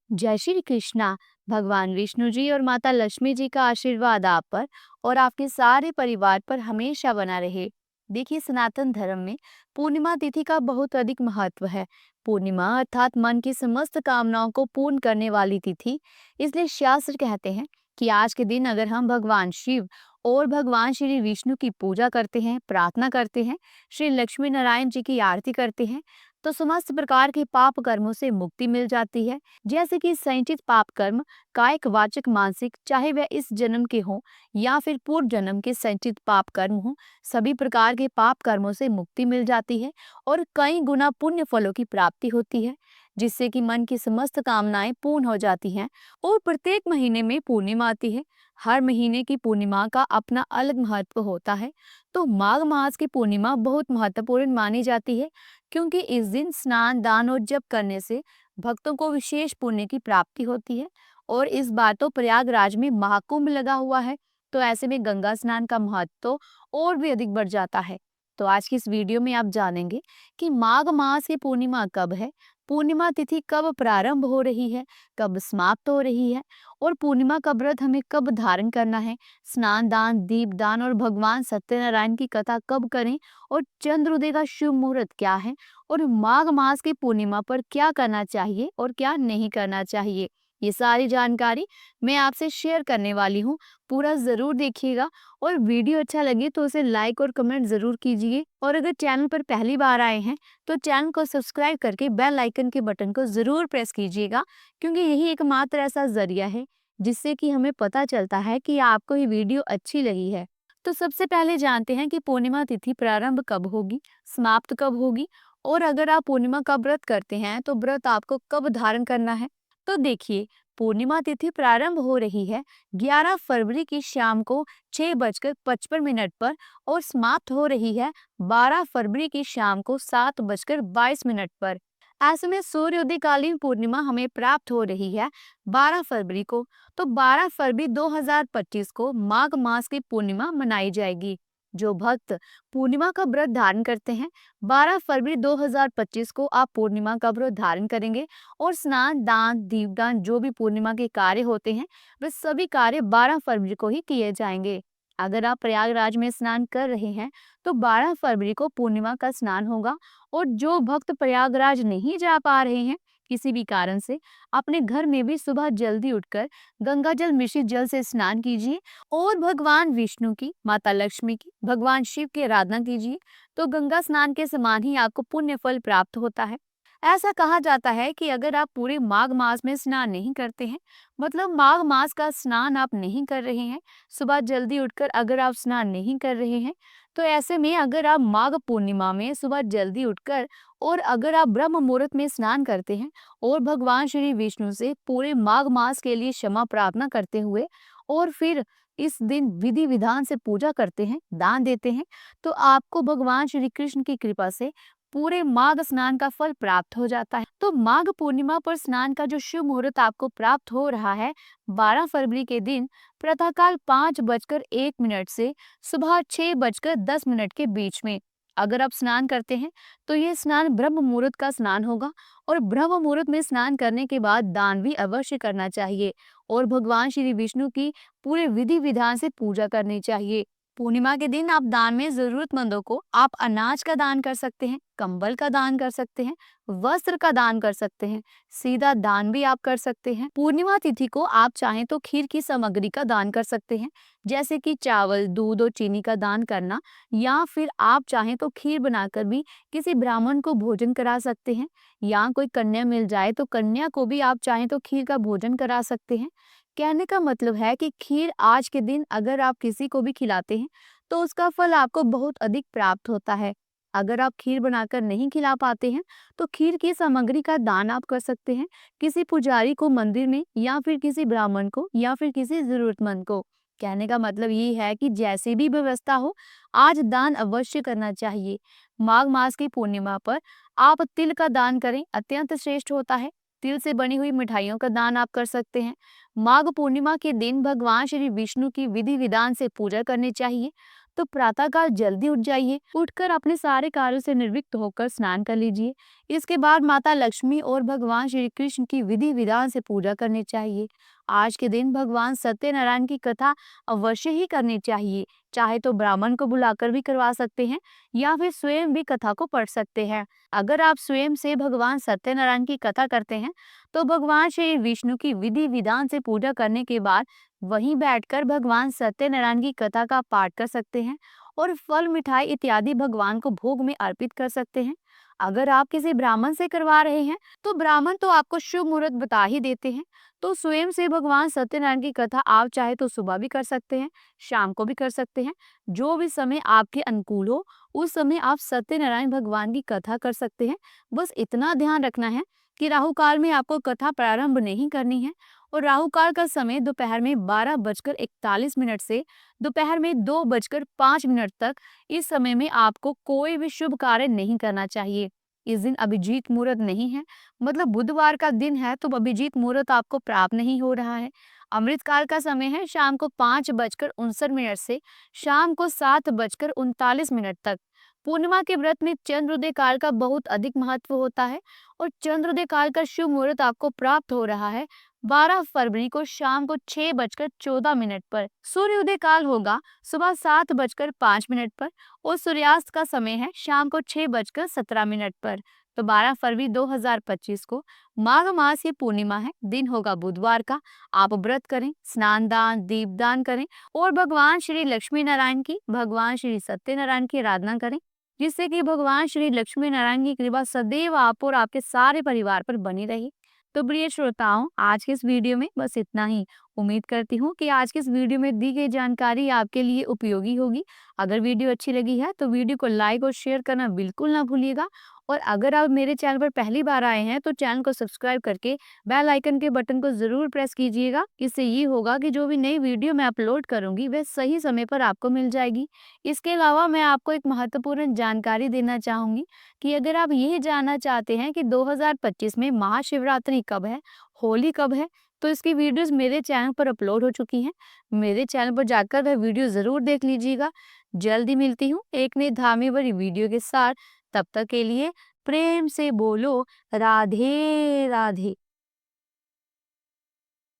जय श्री कृष्णा। भगवान विष्णु जी और माता लक्ष्मी जी का आशीर्वाद आप पर और आपके सारे परिवार पर हमेशा बना रहे। देखिए, सनातन धर्म में पूर्णिमा तिथि का बहुत अधिक महत्व है। पूर्णिमा अर्थात मन की समस्त कामनाओं को पूर्ण करने वाली तिथि। इसलिए शास्त्र कहते हैं कि आज के दिन अगर हम भगवान शिव और भगवान श्री विष्णु की पूजा करते हैं, प्रार्थना करते हैं, श्री लक्ष्मी नारायण जी की आरती करते हैं, तो समस्त प्रकार के पाप कर्मों से मुक्ति मिल जाती है। जैसे कि संचित पाप कर्म, कायिक वाचक मानसिक, चाहे वह इस जन्म के हों या फिर पूर्व जन्म के संचित पाप कर्म हों, सभी प्रकार के पाप कर्मों से मुक्ति मिल जाती है और कई गुना पुण्य फलों की प्राप्ति होती है, जिससे कि मन की समस्त कामनाएं पूर्ण हो जाती हैं। और प्रत्येक महीने में पूर्णिमा आती है। हर महीने की पूर्णिमा का अपना अलग महत्व होता है। तो माघ मास की पूर्णिमा बहुत महत्वपूर्ण मानी जाती है, क्योंकि इस दिन स्नान, दान और जप करने से भक्तों को विशेष पुण्य की प्राप्ति होती है। और इस बार तो प्रयागराज में महाकुंभ लगा हुआ है, तो ऐसे में गंगा स्नान का महत्व तो और भी अधिक बढ़ जाता है। तो आज की इस वीडियो में आप जानेंगे कि माघ मास की पूर्णिमा कब है, पूर्णिमा तिथि कब प्रारंभ हो रही है, कब समाप्त हो रही है, और पूर्णिमा का व्रत हमें कब धारण करना है, स्नान दान, दीप दान और भगवान सत्यनारायण की कथा कब करें, और चंद्रोदय का शुभ मुहूर्त क्या है, और माघ मास की पूर्णिमा पर क्या करना चाहिए और क्या नहीं करना चाहिए। ये सारी जानकारी मैं आपसे शेयर करने वाली हूँ। पूरा जरूर देखिएगा और वीडियो अच्छा लगे तो उसे लाइक और कमेंट जरूर कीजिए। और अगर चैनल पर पहली बार आए हैं तो चैनल को सब्सक्राइब करके बेल आइकन के बटन को जरूर प्रेस कीजिएगा, क्योंकि यही एकमात्र ऐसा जरिया है जिससे कि हमें पता चलता है कि आपको ये वीडियो अच्छी लगी है। तो सबसे पहले जानते हैं कि पूर्णिमा तिथि प्रारंभ कब होगी, समाप्त कब होगी, और अगर आप पूर्णिमा का व्रत करते हैं तो व्रत आपको कब धारण करना है। तो देखिए, पूर्णिमा तिथि प्रारंभ हो रही है 11 फरवरी की शाम को 6:55 पर और समाप्त हो रही है 12 फरवरी की शाम को 7:22 पर। ऐसे में सूर्योदय कालीन पूर्णिमा हमें प्राप्त हो रही है 12 फरवरी को। तो 12 फरवरी 2025 को माघ मास की पूर्णिमा मनाई जाएगी। जो भक्त पूर्णिमा का व्रत धारण करते हैं, 12 फरवरी 2025 को आप पूर्णिमा का व्रत धारण करेंगे और स्नान दान दीपदान जो भी पूर्णिमा के कार्य होते हैं, वे सभी कार्य 12 फरवरी को ही किए जाएंगे। अगर आप प्रयागराज में स्नान कर रहे हैं तो 12 फरवरी को पूर्णिमा का स्नान होगा। और जो भक्त प्रयागराज नहीं जा पा रहे हैं किसी भी कारण से, अपने घर में भी सुबह जल्दी उठकर गंगा जल मिश्रित जल से स्नान कीजिए और भगवान विष्णु की, माता लक्ष्मी की, भगवान शिव की आराधना कीजिए। तो गंगा स्नान के समान ही आपको पुण्य फल प्राप्त होता है। ऐसा कहा जाता है कि अगर आप पूरे माघ मास में स्नान नहीं करते हैं, मतलब माघ मास का स्नान आप नहीं कर रहे हैं, सुबह जल्दी उठकर अगर आप स्नान नहीं कर रहे हैं, तो ऐसे में अगर आप माघ पूर्णिमा में सुबह जल्दी उठकर और अगर आप ब्रह्म मुहूर्त में स्नान करते हैं और भगवान श्री विष्णु से पूरे माघ मास के लिए क्षमा प्रार्थना करते हुए और फिर इस दिन विधि विधान से पूजा करते हैं, दान देते हैं, तो आपको भगवान श्री कृष्ण की कृपा से पूरे माघ स्नान का फल प्राप्त हो जाता है। तो माघ पूर्णिमा पर स्नान का जो शुभ मुहूर्त आपको प्राप्त हो रहा है 12 फरवरी के दिन प्रातःकाल 5:01 से सुबह 6:10 के बीच में अगर आप स्नान करते हैं तो ये स्नान ब्रह्म मुहूर्त का स्नान होगा। और ब्रह्म मुहूर्त में स्नान करने के बाद दान भी अवश्य करना चाहिए और भगवान श्री विष्णु की पूरे विधि विधान से पूजा करनी चाहिए। पूर्णिमा के दिन आप दान में जरूरतमंदों को आप अनाज का दान कर सकते हैं, कंबल का दान कर सकते हैं, वस्त्र का दान कर सकते हैं, सीधा दान भी आप कर सकते हैं। पूर्णिमा तिथि को आप चाहें तो खीर की सामग्री का दान कर सकते हैं, जैसे कि चावल, दूध और चीनी का दान करना, या फिर आप चाहें तो खीर बनाकर भी किसी ब्राह्मण को भोजन करा सकते हैं, या कोई कन्या मिल जाए तो कन्या को भी आप चाहें तो खीर का भोजन करा सकते हैं। कहने का मतलब है कि खीर आज के दिन अगर आप किसी को भी खिलाते हैं तो उसका फल आपको बहुत अधिक प्राप्त होता है। अगर आप खीर बनाकर नहीं खिला पाते हैं तो खीर की सामग्री का दान आप कर सकते हैं किसी पुजारी को मंदिर में, या फिर किसी ब्राह्मण को, या फिर किसी जरूरतमंद को। कहने का मतलब ये है कि जैसी भी व्यवस्था हो, आज दान अवश्य करना चाहिए। माघ मास की पूर्णिमा पर आप तिल का दान करें, अत्यंत श्रेष्ठ होता है। तिल से बनी हुई मिठाइयों का दान आप कर सकते हैं। माघ पूर्णिमा के दिन भगवान श्री विष्णु की विधि विधान से पूजा करनी चाहिए। तो प्रातःकाल जल्दी उठ जाइए, उठकर अपने सारे कार्यों से निर्विघ्न होकर स्नान कर लीजिए। इसके बाद माता लक्ष्मी और भगवान श्री कृष्ण की विधि विधान से पूजा करनी चाहिए। आज के दिन भगवान सत्यनारायण की कथा अवश्य ही करनी चाहिए। चाहे तो ब्राह्मण को बुलाकर भी करवा सकते हैं या फिर स्वयं भी कथा को पढ़ सकते हैं। अगर आप स्वयं से भगवान सत्यनारायण की कथा करते हैं तो भगवान श्री विष्णु की विधि विधान से पूजा करने के बाद वहीं बैठकर भगवान सत्यनारायण की कथा का पाठ कर सकते हैं और फल मिठाई इत्यादि भगवान को भोग में अर्पित कर सकते हैं। अगर आप किसी ब्राह्मण से करवा रहे हैं तो ब्राह्मण तो आपको शुभ मुहूर्त बता ही देते हैं। तो स्वयं से भगवान सत्यनारायण की कथा आप चाहे तो सुबह भी कर सकते हैं, शाम को भी कर सकते हैं। जो भी समय आपके अनुकूल हो उस समय आप सत्यनारायण भगवान की कथा कर सकते हैं। बस इतना ध्यान रखना है कि राहु काल में आपको कथा प्रारंभ नहीं करनी है और राहु काल का समय दोपहर में 12:41 से दोपहर में 2:05 तक। इस समय में आपको कोई भी शुभ कार्य नहीं करना चाहिए। इस दिन अभिजीत मुहूर्त नहीं है, मतलब बुधवार का दिन है तो अभिजीत मुहूर्त आपको प्राप्त नहीं हो रहा है। अमृत काल का समय है शाम को 5:59 से शाम को 7:39 तक। पूर्णिमा के व्रत में चंद्रोदय काल का बहुत अधिक महत्व होता है और चंद्रोदय काल का शुभ मुहूर्त आपको प्राप्त हो रहा है 12 फरवरी को शाम को 6:14 पर। सूर्योदय काल होगा सुबह 7:05 पर और सूर्यास्त का समय है शाम को 6:17 पर। तो 12 फरवरी 2025 को माघ मास की पूर्णिमा है, दिन होगा बुधवार का। आप व्रत करें, स्नान दान दीपदान करें और भगवान श्री लक्ष्मी नारायण की, भगवान श्री सत्यनारायण की आराधना करें, जिससे कि भगवान श्री लक्ष्मी नारायण की कृपा सदैव आप और आपके सारे परिवार पर बनी रहे। तो प्रिय श्रोताओं, आज के इस वीडियो में बस इतना ही। उम्मीद करती हूँ कि आज के इस वीडियो में दी गई जानकारी आपके लिए उपयोगी होगी। अगर वीडियो अच्छी लगी है तो वीडियो को लाइक और शेयर करना बिल्कुल ना भूलिएगा। और अगर आप मेरे चैनल पर पहली बार आए हैं तो चैनल को सब्सक्राइब करके बेल आइकन के बटन को जरूर प्रेस कीजिएगा। इससे ये होगा कि जो भी नई वीडियो मैं अपलोड करूंगी वह सही समय पर आपको मिल जाएगी। इसके अलावा मैं आपको एक महत्वपूर्ण जानकारी देना चाहूंगी कि अगर आप ये जानना चाहते हैं कि 2025 में महाशिवरात्रि कब है, होली कब है, तो इसकी वीडियोस मेरे चैनल पर अपलोड हो चुकी हैं। मेरे चैनल पर जाकर वह वीडियो जरूर देख लीजिएगा। जल्दी मिलती हूँ एक नई धामी भरी वीडियो के साथ। तब तक के लिए प्रेम से बोलो राधे राधे।